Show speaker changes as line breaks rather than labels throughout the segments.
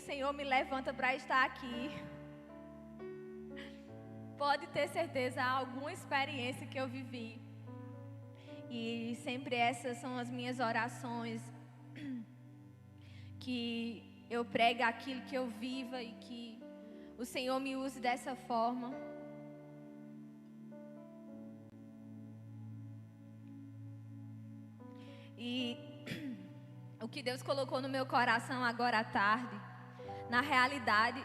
Senhor me levanta para estar aqui, pode ter certeza, há alguma experiência que eu vivi. E sempre essas são as minhas orações, que eu pregue aquilo que eu viva e que o Senhor me use dessa forma. E o que Deus colocou no meu coração agora à tarde, na realidade,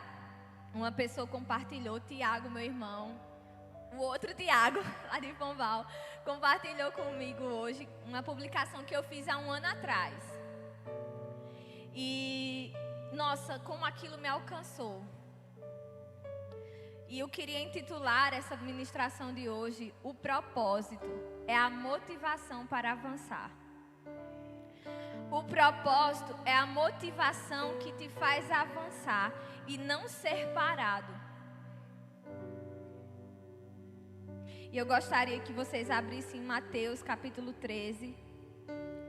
uma pessoa compartilhou, Tiago, meu irmão, o outro Tiago, lá de Pombal, compartilhou comigo hoje uma publicação que eu fiz há um ano atrás. E, nossa, como aquilo me alcançou. E eu queria intitular essa ministração de hoje, o propósito é a motivação para avançar. O propósito é a motivação que te faz avançar e não ser parado. E eu gostaria que vocês abrissem Mateus capítulo 13,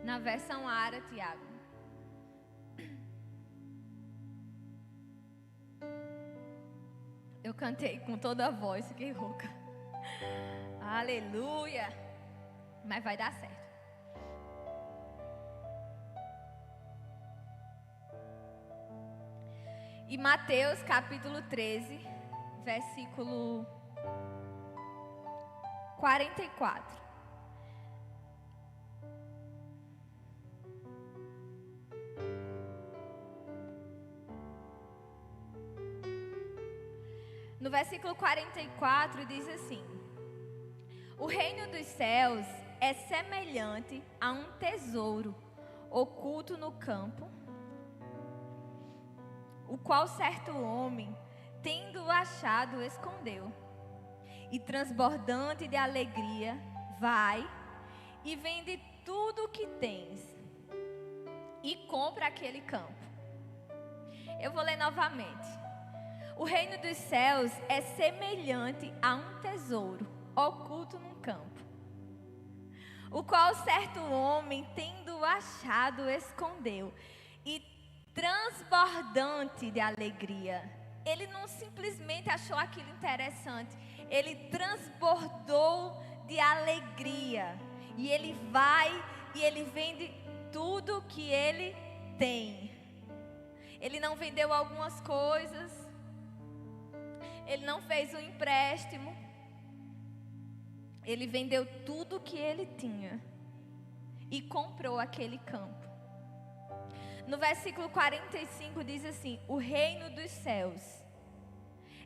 na versão Ara, Tiago. Eu cantei com toda a voz, fiquei rouca. Aleluia! Mas vai dar certo. E Mateus capítulo 13, versículo 44. No versículo 44 diz assim: o reino dos céus é semelhante a um tesouro oculto no campo, o qual certo homem, tendo achado, escondeu. E transbordante de alegria, vai e vende tudo o que tens e compra aquele campo. Eu vou ler novamente. O reino dos céus é semelhante a um tesouro oculto num campo, o qual certo homem, tendo achado, escondeu. E transbordante de alegria, ele não simplesmente achou aquilo interessante, ele transbordou de alegria. E ele vai e ele vende tudo que ele tem. Ele não vendeu algumas coisas, ele não fez um empréstimo, ele vendeu tudo que ele tinha e comprou aquele campo. No versículo 45 diz assim: o reino dos céus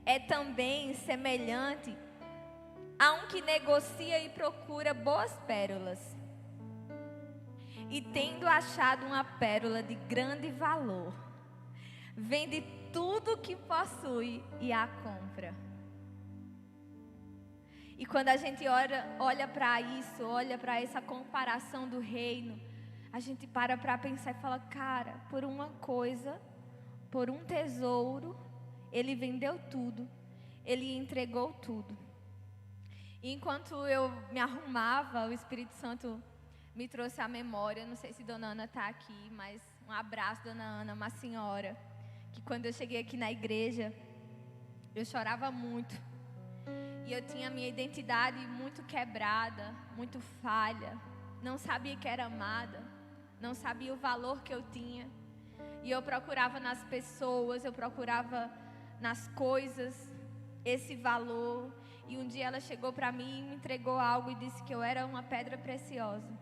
é também semelhante a um que negocia e procura boas pérolas. E tendo achado uma pérola de grande valor, vende tudo o que possui e a compra. E quando a gente olha para isso, olha para essa comparação do reino, a gente para pensar e fala: cara, por uma coisa, por um tesouro, ele vendeu tudo, ele entregou tudo. E enquanto eu me arrumava, o Espírito Santo me trouxe à memória, não sei se Dona Ana está aqui, mas um abraço, Dona Ana, uma senhora, que quando eu cheguei aqui na igreja, eu chorava muito. E eu tinha minha identidade muito quebrada, muito falha, não sabia que era amada, não sabia o valor que eu tinha. E eu procurava nas pessoas, eu procurava nas coisas esse valor. E um dia ela chegou para mim e me entregou algo e disse que eu era uma pedra preciosa.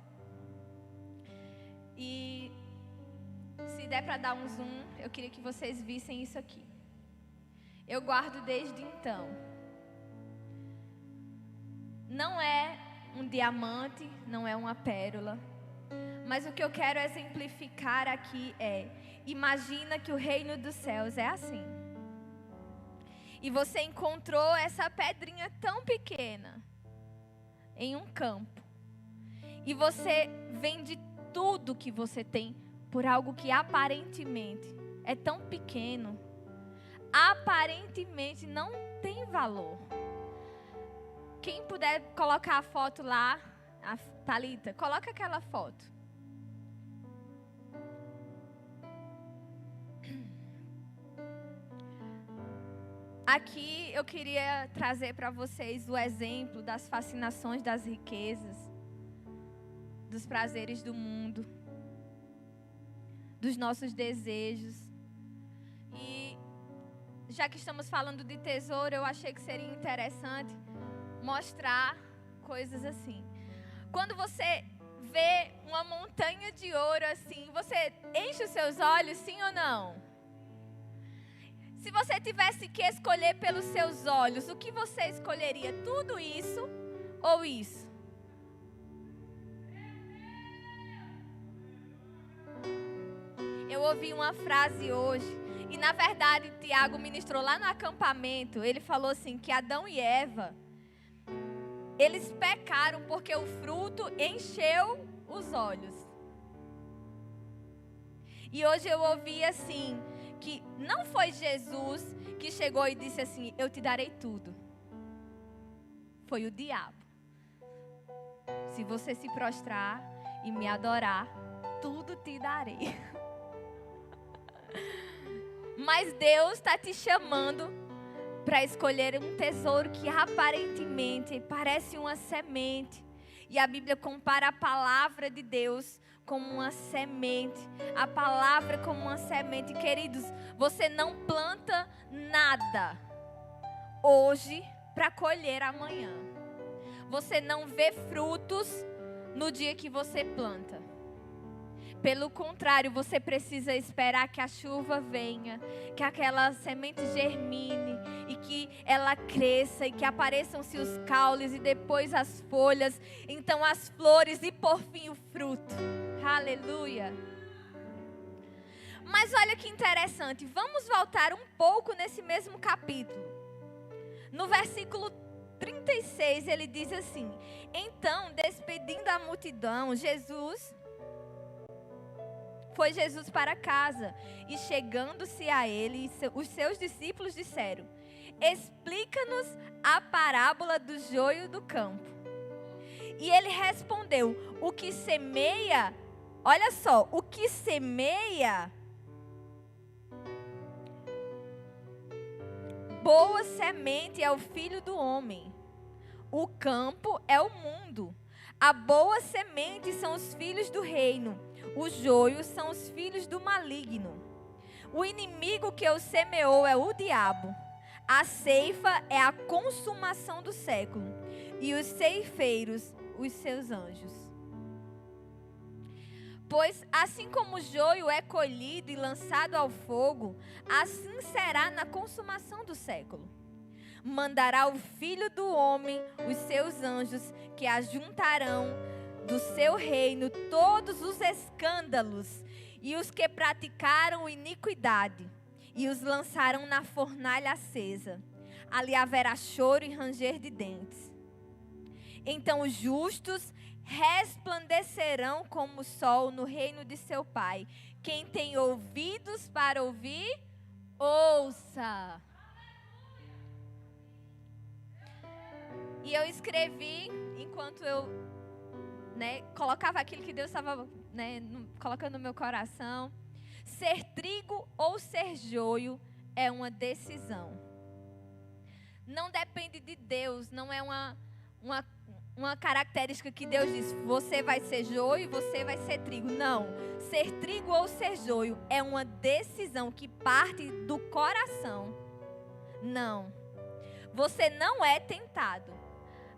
E se der para dar um zoom, eu queria que vocês vissem isso aqui. Eu guardo desde então. Não é um diamante, não é uma pérola. Mas o que eu quero exemplificar aqui é: imagina que o reino dos céus é assim. E você encontrou essa pedrinha tão pequena em um campo. E você vende tudo que você tem por algo que aparentemente é tão pequeno. Aparentemente não tem valor. Quem puder colocar a foto lá, a Thalita, coloca aquela foto. Aqui eu queria trazer para vocês o exemplo das fascinações das riquezas, dos prazeres do mundo, dos nossos desejos. E já que estamos falando de tesouro, eu achei que seria interessante mostrar coisas assim. Quando você vê uma montanha de ouro assim, você enche os seus olhos, sim ou não? Se você tivesse que escolher pelos seus olhos, o que você escolheria? Tudo isso ou isso? Eu ouvi uma frase hoje, e na verdade Tiago ministrou lá no acampamento. Ele falou assim, que Adão e Eva, eles pecaram porque o fruto encheu os olhos. E hoje eu ouvi assim, que não foi Jesus que chegou e disse assim, eu te darei tudo. Foi o diabo. Se você se prostrar e me adorar, tudo te darei. Mas Deus está te chamando para escolher um tesouro que aparentemente parece uma semente. E a Bíblia compara a palavra de Deus como uma semente. A palavra como uma semente. Queridos, você não planta nada hoje para colher amanhã. Você não vê frutos no dia que você planta. Pelo contrário, você precisa esperar que a chuva venha, que aquela semente germine e que ela cresça e que apareçam-se os caules e depois as folhas, então as flores e por fim o fruto. Aleluia! Mas olha que interessante, vamos voltar um pouco nesse mesmo capítulo. No versículo 36 ele diz assim: então, despedindo a multidão, foi Jesus para casa, e chegando-se a ele, os seus discípulos disseram: explica-nos a parábola do joio do campo. E ele respondeu: o que semeia, olha só, o que semeia boa semente é o Filho do Homem. O campo é o mundo. A boa semente são os filhos do reino. Os joios são os filhos do maligno. O inimigo que o semeou é o diabo. A ceifa é a consumação do século. E os ceifeiros, os seus anjos. Pois assim como o joio é colhido e lançado ao fogo, assim será na consumação do século. Mandará o Filho do Homem os seus anjos, que ajuntarão do seu reino todos os escândalos e os que praticaram iniquidade, e os lançarão na fornalha acesa. Ali haverá choro e ranger de dentes. Então os justos resplandecerão como o sol no reino de seu Pai. Quem tem ouvidos para ouvir, ouça. E eu escrevi, enquanto eu colocava aquilo que Deus estava colocando no meu coração. Ser trigo ou ser joio é uma decisão. Não depende de Deus, não é uma característica que Deus diz, você vai ser joio e você vai ser trigo. Não, ser trigo ou ser joio é uma decisão que parte do coração. Não, você não é tentado.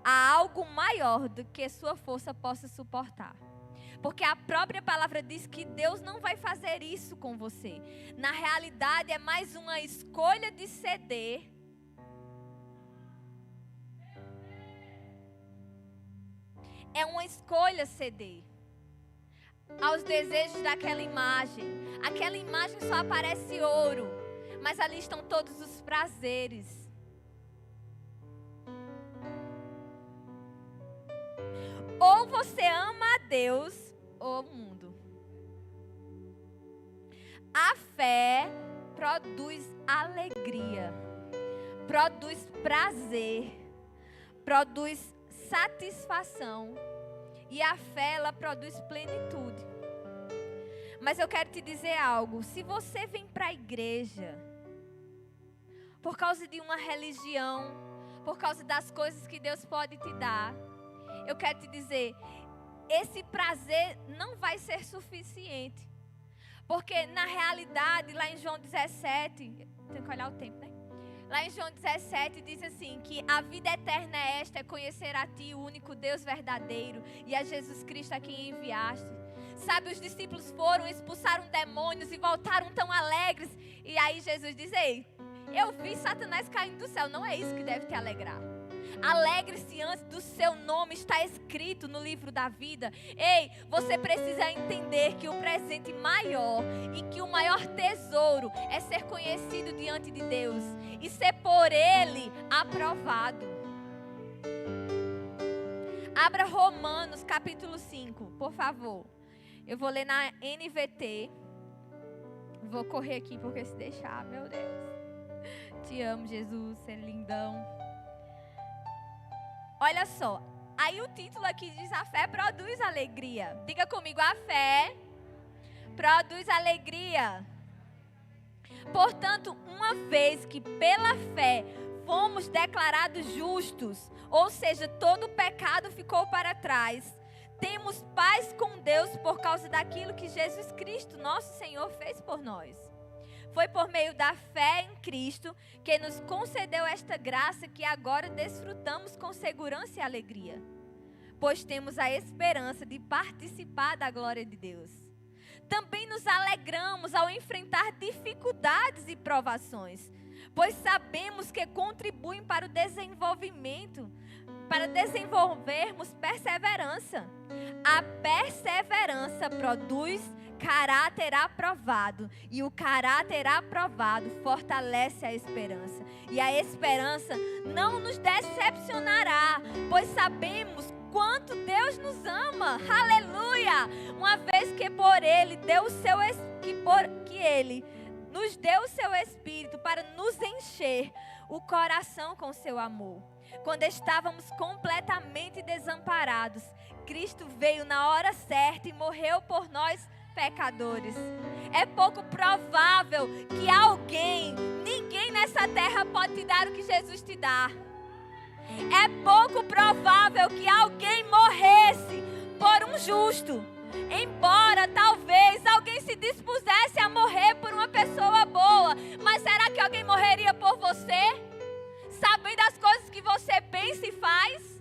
Há algo maior do que sua força possa suportar. Porque a própria palavra diz que Deus não vai fazer isso com você. Na realidade, é mais uma escolha de ceder. É uma escolha ceder aos desejos daquela imagem. Aquela imagem só aparece ouro, mas ali estão todos os prazeres. Ou você ama a Deus ou o mundo. A fé produz alegria, produz prazer, produz satisfação. E a fé, ela produz plenitude. Mas eu quero te dizer algo. Se você vem para a igreja por causa de uma religião, por causa das coisas que Deus pode te dar, eu quero te dizer, esse prazer não vai ser suficiente. Porque na realidade, lá em João 17, tem que olhar o tempo, né? Lá em João 17 diz assim, que a vida eterna é esta, é conhecer a Ti, o único Deus verdadeiro, e a Jesus Cristo a quem enviaste. Sabe, os discípulos foram, expulsaram demônios e voltaram tão alegres. E aí Jesus diz, ei, eu vi Satanás caindo do céu, não é isso que deve te alegrar. Alegre-se antes do seu nome está escrito no livro da vida. Ei, você precisa entender que o presente maior e que o maior tesouro é ser conhecido diante de Deus e ser por Ele aprovado. Abra Romanos capítulo 5, por favor. Eu vou ler na NVT. Vou correr aqui porque se deixar, meu Deus. Te amo, Jesus, você é lindão. Olha só, aí o título aqui diz: a fé produz alegria. Diga comigo, a fé produz alegria. Portanto, uma vez que pela fé fomos declarados justos, ou seja, todo o pecado ficou para trás, temos paz com Deus por causa daquilo que Jesus Cristo, nosso Senhor, fez por nós. Foi por meio da fé em Cristo que nos concedeu esta graça que agora desfrutamos com segurança e alegria, pois temos a esperança de participar da glória de Deus. Também nos alegramos ao enfrentar dificuldades e provações, pois sabemos que contribuem para o desenvolvimento, para desenvolvermos perseverança. A perseverança produz caráter aprovado, e o caráter aprovado fortalece a esperança. E a esperança não nos decepcionará, pois sabemos quanto Deus nos ama. Aleluia! Uma vez que por Ele deu o seu que Ele nos deu o seu Espírito para nos encher o coração com seu amor. Quando estávamos completamente desamparados, Cristo veio na hora certa e morreu por nós pecadores. É pouco provável que ninguém nessa terra pode te dar o que Jesus te dá. É pouco provável que alguém morresse por um justo. Embora talvez alguém se dispusesse a morrer por uma pessoa boa, mas será que alguém morreria por você? Sabendo das coisas que você pensa e faz?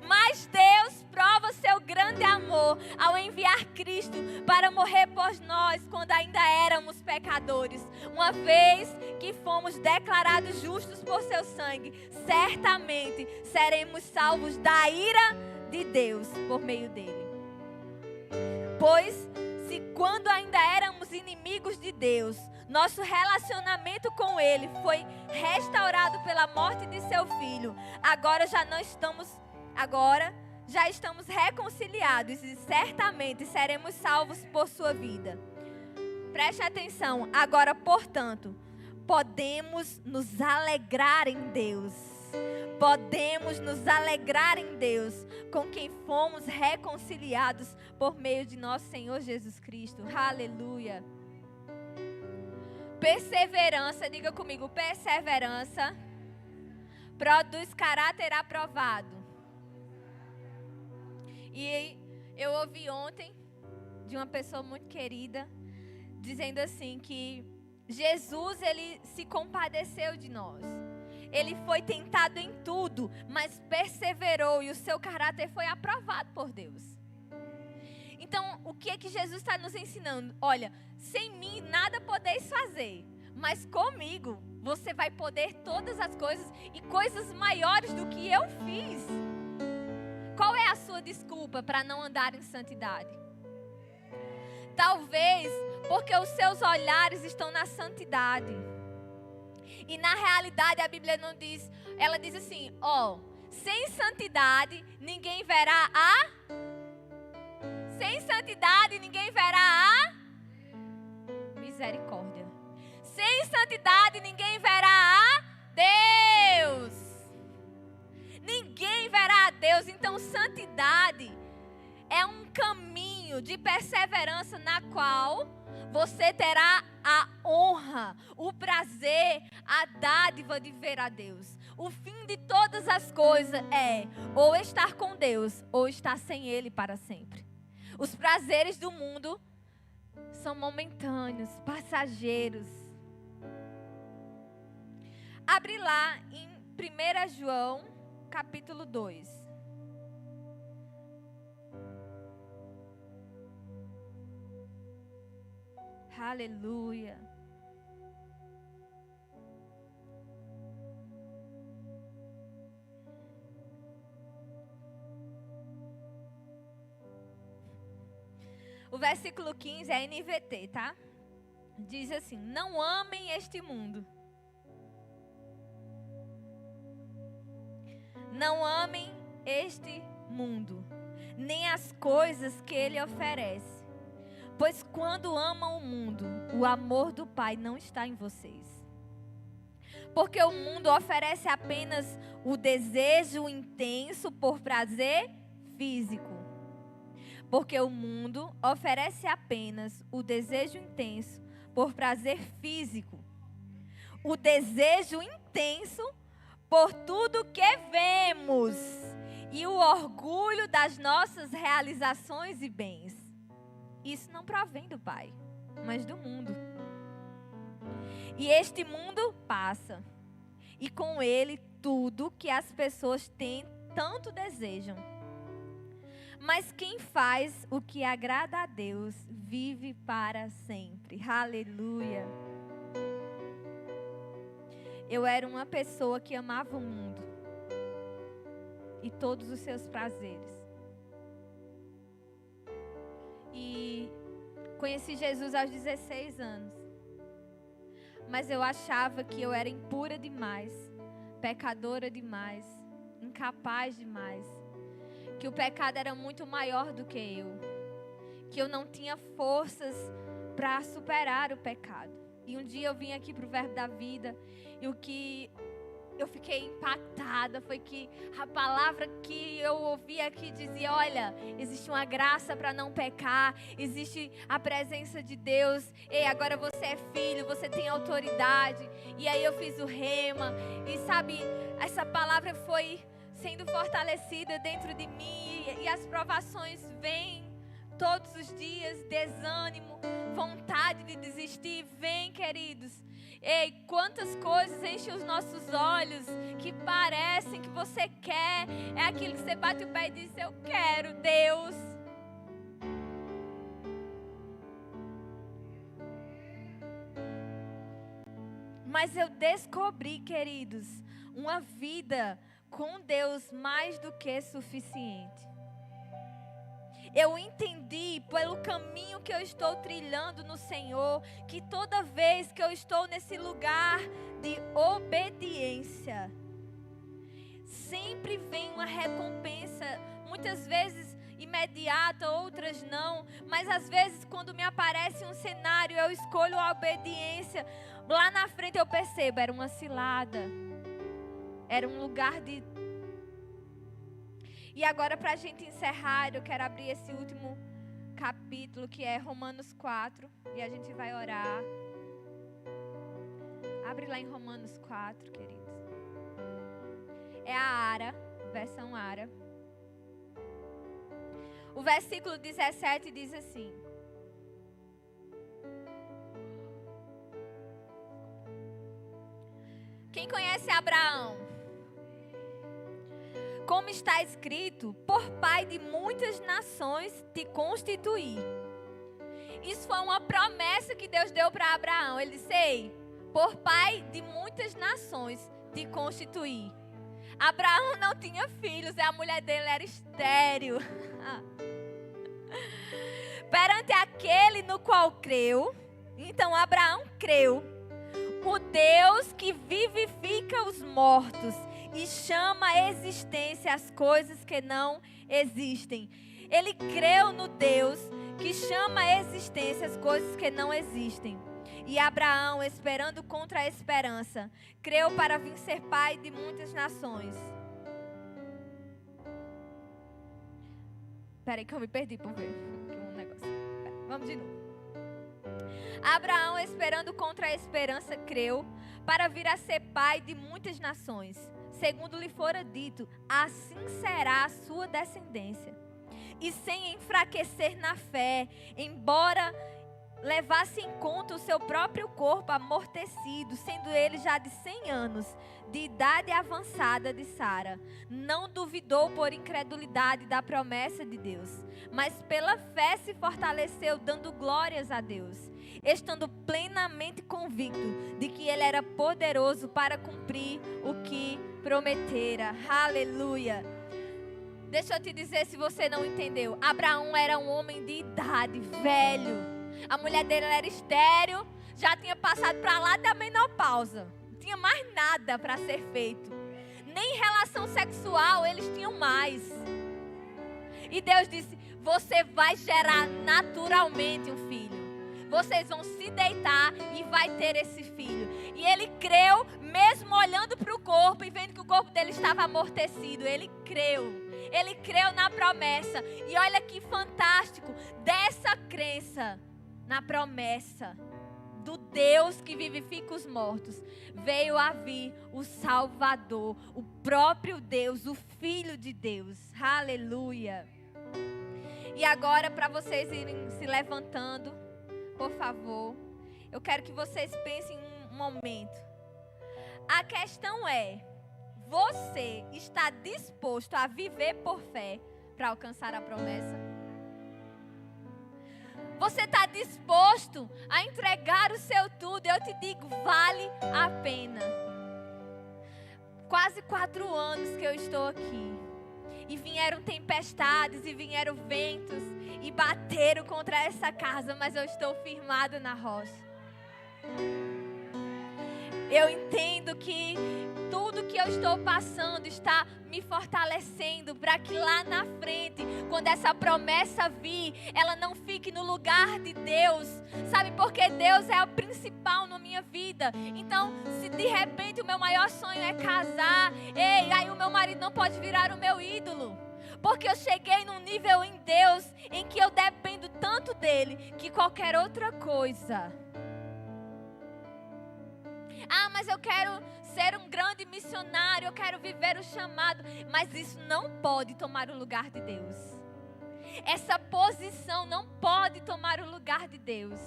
Mas Deus prova seu grande amor ao enviar Cristo para morrer por nós quando ainda éramos pecadores. Uma vez que fomos declarados justos por seu sangue, certamente seremos salvos da ira de Deus por meio dele. Pois, se quando ainda éramos inimigos de Deus, nosso relacionamento com Ele foi restaurado pela morte de seu Filho, agora já estamos reconciliados e certamente seremos salvos por sua vida. Preste atenção. Agora, portanto, podemos nos alegrar em Deus. Podemos nos alegrar em Deus, com quem fomos reconciliados por meio de nosso Senhor Jesus Cristo. Aleluia. Perseverança, diga comigo, perseverança produz caráter aprovado. E eu ouvi ontem de uma pessoa muito querida dizendo assim que Jesus, ele se compadeceu de nós. Ele foi tentado em tudo, mas perseverou e o seu caráter foi aprovado por Deus. Então, o que é que Jesus está nos ensinando? Olha, sem mim nada podeis fazer, mas comigo você vai poder todas as coisas e coisas maiores do que eu fiz. Qual é a sua desculpa para não andar em santidade? Talvez porque os seus olhares estão na santidade. E na realidade a Bíblia não diz, ela diz assim, sem santidade ninguém verá sem santidade ninguém verá misericórdia. Sem santidade ninguém verá Deus. Ninguém verá a Deus. Então santidade é um caminho de perseverança na qual você terá a honra honra, o prazer, a dádiva de ver a Deus. O fim de todas as coisas é ou estar com Deus ou estar sem Ele para sempre. Os prazeres do mundo são momentâneos, passageiros. Abre lá em 1 João, capítulo 2. Aleluia. O versículo 15 é NVT, tá? Diz assim: não amem este mundo. Não amem este mundo, nem as coisas que ele oferece. Pois quando amam o mundo, o amor do Pai não está em vocês. Porque o mundo oferece apenas o desejo intenso por prazer físico. Porque o mundo oferece apenas o desejo intenso por prazer físico. O desejo intenso por tudo que vemos. E o orgulho das nossas realizações e bens. Isso não provém do Pai, mas do mundo. E este mundo passa. E com ele tudo que as pessoas tanto desejam. Mas quem faz o que agrada a Deus vive para sempre. Aleluia. Eu era uma pessoa que amava o mundo e todos os seus prazeres. E conheci Jesus aos 16 anos. Mas eu achava que eu era impura demais, pecadora demais, incapaz demais. Que o pecado era muito maior do que eu. Que eu não tinha forças para superar o pecado. E um dia eu vim aqui para o Verbo da Vida e o que eu fiquei impactada foi que a palavra que eu ouvi aqui dizia: olha, existe uma graça para não pecar, existe a presença de Deus. Ei, agora você é filho, você tem autoridade. E aí eu fiz o rema e sabe, essa palavra foi sendo fortalecida dentro de mim e as provações vêm todos os dias, desânimo, vontade de desistir, vem, queridos. Ei, quantas coisas enchem os nossos olhos que parecem que você quer. É aquilo que você bate o pé e diz: eu quero, Deus. Mas eu descobri, queridos, uma vida com Deus mais do que suficiente. Eu entendi pelo caminho que eu estou trilhando no Senhor, que toda vez que eu estou nesse lugar de obediência, sempre vem uma recompensa, muitas vezes imediata, outras não, mas às vezes quando me aparece um cenário, eu escolho a obediência, lá na frente eu percebo, era uma cilada, era um lugar de... E agora, para a gente encerrar, eu quero abrir esse último capítulo, que é Romanos 4. E a gente vai orar. Abre lá em Romanos 4, queridos. É a Ara, versão Ara. O versículo 17 diz assim: quem conhece Abraão? Como está escrito, por pai de muitas nações te constituí. Isso foi uma promessa que Deus deu para Abraão. Ele disse: ei, por pai de muitas nações te constituí. Abraão não tinha filhos e a mulher dele era estéril. Perante aquele no qual creu, então Abraão creu, o Deus que vivifica os mortos e chama à existência as coisas que não existem. Ele creu no Deus que chama à existência as coisas que não existem. E Abraão, esperando contra a esperança, creu para vir ser pai de muitas nações. Espera aí que eu me perdi por ver um negócio. Vamos de novo. Abraão, esperando contra a esperança, creu, para vir a ser pai de muitas nações. Segundo lhe fora dito, assim será a sua descendência. E sem enfraquecer na fé, embora levasse em conta o seu próprio corpo amortecido, sendo ele já de 100 anos, de idade avançada de Sara, não duvidou por incredulidade da promessa de Deus, mas pela fé se fortaleceu, dando glórias a Deus, estando plenamente convicto de que ele era poderoso para cumprir o que prometera. Aleluia! Deixa eu te dizer, se você não entendeu, Abraão era um homem de idade, velho. A mulher dele era estéril, já tinha passado para lá da menopausa. Não tinha mais nada para ser feito. Nem relação sexual eles tinham mais. E Deus disse, você vai gerar naturalmente um filho. Vocês vão se deitar e vai ter esse filho. E ele creu, mesmo olhando para o corpo e vendo que o corpo dele estava amortecido. Ele creu. Ele creu na promessa. E olha que fantástico. Dessa crença na promessa do Deus que vivifica os mortos, veio a vir o Salvador, o próprio Deus, o Filho de Deus. Aleluia. E agora, para vocês irem se levantando, por favor, eu quero que vocês pensem um momento. A questão é, você está disposto a viver por fé para alcançar a promessa? Você está disposto a entregar o seu tudo? Eu te digo, vale a pena. Quase 4 anos que eu estou aqui. E vieram tempestades e vieram ventos e bateram contra essa casa, mas eu estou firmado na rocha. Eu entendo que tudo que eu estou passando está me fortalecendo para que lá na frente, quando essa promessa vir, ela não fique no lugar de Deus. Sabe, porque Deus é o principal na minha vida. Então, se de repente o meu maior sonho é casar, aí o meu marido não pode virar o meu ídolo. Porque eu cheguei num nível em Deus em que eu dependo tanto dele que qualquer outra coisa. Ah, mas eu quero ser um grande missionário, eu quero viver o chamado. Mas isso não pode tomar o lugar de Deus. Essa posição não pode tomar o lugar de Deus.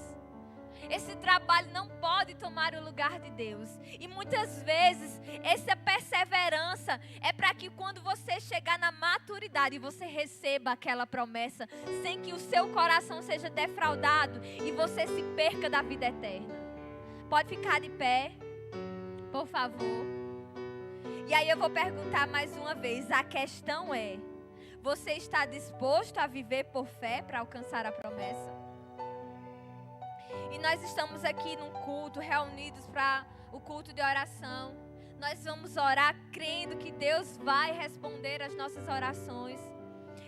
Esse trabalho não pode tomar o lugar de Deus. E muitas vezes, essa perseverança é para que quando você chegar na maturidade, você receba aquela promessa, sem que o seu coração seja defraudado e você se perca da vida eterna. Pode ficar de pé, por favor. E aí eu vou perguntar mais uma vez. A questão é, você está disposto a viver por fé para alcançar a promessa? E nós estamos aqui num culto, reunidos para o culto de oração. Nós vamos orar crendo que Deus vai responder as nossas orações.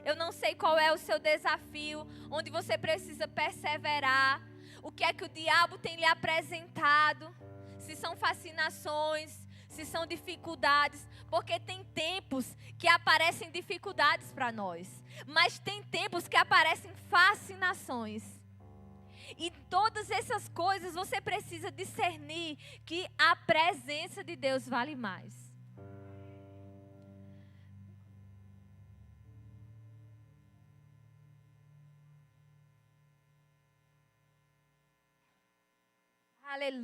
Eu não sei qual é o seu desafio, onde você precisa perseverar. O que é que o diabo tem lhe apresentado? Se são fascinações, se são dificuldades. Porque tem tempos que aparecem dificuldades para nós. Mas tem tempos que aparecem fascinações. E todas essas coisas você precisa discernir que a presença de Deus vale mais. Aleluia.